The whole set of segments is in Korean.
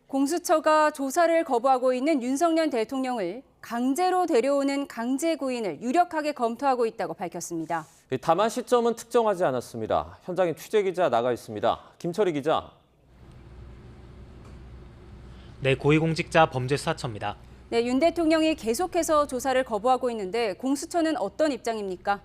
공수처가 조사를 거부하고 있는 윤석열 대통령을 강제로 데려오는 강제 구인을 유력하게 검토하고 있다고 밝혔습니다. 다만 시점은 특정하지 않았습니다. 현장에 취재기자 나가 있습니다. 김철희 기자. 네, 고위공직자 범죄수사처입니다. 네, 윤 대통령이 계속해서 조사를 거부하고 있는데 공수처는 어떤 입장입니까?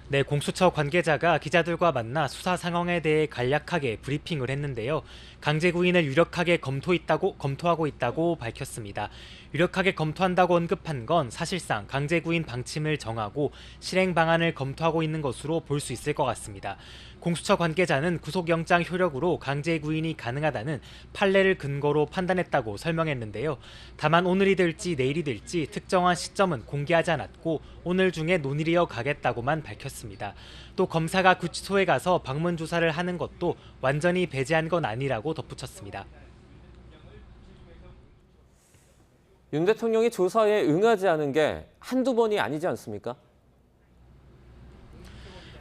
네, 공수처 관계자가 기자들과 만나 수사 상황에 대해 간략하게 브리핑을 했는데요. 강제 구인을 유력하게 검토하고 있다고 밝혔습니다. 유력하게 검토한다고 언급한 건 사실상 강제 구인 방침을 정하고 실행 방안을 검토하고 있는 것으로 볼 수 있을 것 같습니다. 공수처 관계자는 구속영장 효력으로 강제 구인이 가능하다는 판례를 근거로 판단했다고 설명했는데요. 다만 오늘이 될지 내일이 될지 특정한 시점은 공개하지 않았고 오늘 중에 논의를 이어가겠다고만 밝혔습니다. 또 검사가 구치소에 가서 방문 조사를 하는 것도 완전히 배제한 건 아니라고 덧붙였습니다. 윤 대통령이 조사에 응하지 않은 게 한두 번이 아니지 않습니까?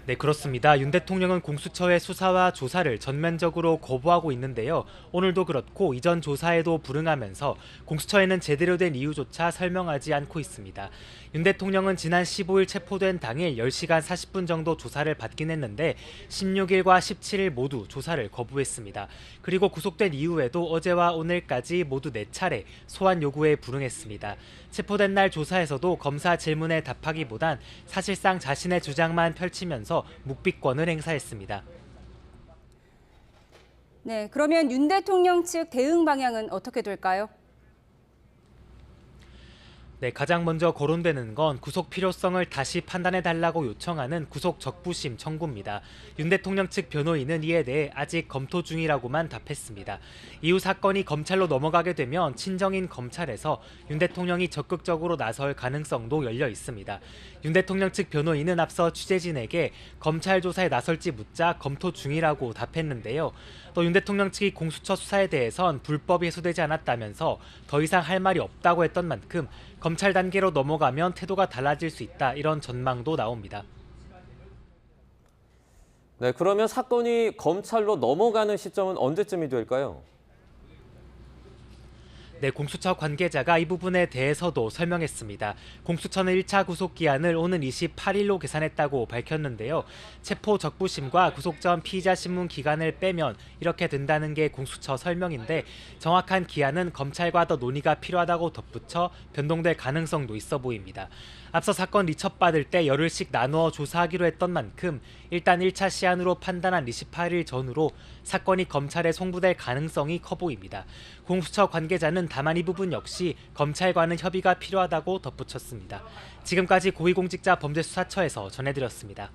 네, 그렇습니다. 윤 대통령은 공수처의 수사와 조사를 전면적으로 거부하고 있는데요. 오늘도 그렇고 이전 조사에도 불응하면서 공수처에는 제대로 된 이유조차 설명하지 않고 있습니다. 윤 대통령은 지난 15일 체포된 당일 10시간 40분 정도 조사를 받긴 했는데 16일과 17일 모두 조사를 거부했습니다. 그리고 구속된 이후에도 어제와 오늘까지 모두 4차례 소환 요구에 불응했습니다. 체포된 날 조사에서도 검사 질문에 답하기보단 사실상 자신의 주장만 펼치면서 묵비권을 행사했습니다. 네, 그러면 윤 대통령 측 대응 방향은 어떻게 될까요? 네, 가장 먼저 거론되는 건 구속 필요성을 다시 판단해달라고 요청하는 구속 적부심 청구입니다. 윤 대통령 측 변호인은 이에 대해 아직 검토 중이라고만 답했습니다. 이후 사건이 검찰로 넘어가게 되면 친정인 검찰에서 윤 대통령이 적극적으로 나설 가능성도 열려 있습니다. 윤 대통령 측 변호인은 앞서 취재진에게 검찰 조사에 나설지 묻자 검토 중이라고 답했는데요. 또 윤 대통령 측이 공수처 수사에 대해선 불법이 해소되지 않았다면서 더 이상 할 말이 없다고 했던 만큼 검찰 단계로 넘어가면 태도가 달라질 수 있다, 이런 전망도 나옵니다. 네, 그러면 사건이 검찰로 넘어가는 시점은 언제쯤이 될까요? 네, 공수처 관계자가 이 부분에 대해서도 설명했습니다. 공수처는 1차 구속 기한을 오는 28일로 계산했다고 밝혔는데요. 체포 적부심과 구속 전 피의자 신문 기간을 빼면 이렇게 된다는 게 공수처 설명인데 정확한 기한은 검찰과 더 논의가 필요하다고 덧붙여 변동될 가능성도 있어 보입니다. 앞서 사건 리첩받을 때 열흘씩 나누어 조사하기로 했던 만큼 일단 1차 시한으로 판단한 28일 전후로 사건이 검찰에 송부될 가능성이 커 보입니다. 공수처 관계자는 다만 이 부분 역시 검찰과는 협의가 필요하다고 덧붙였습니다. 지금까지 고위공직자 범죄수사처에서 전해드렸습니다.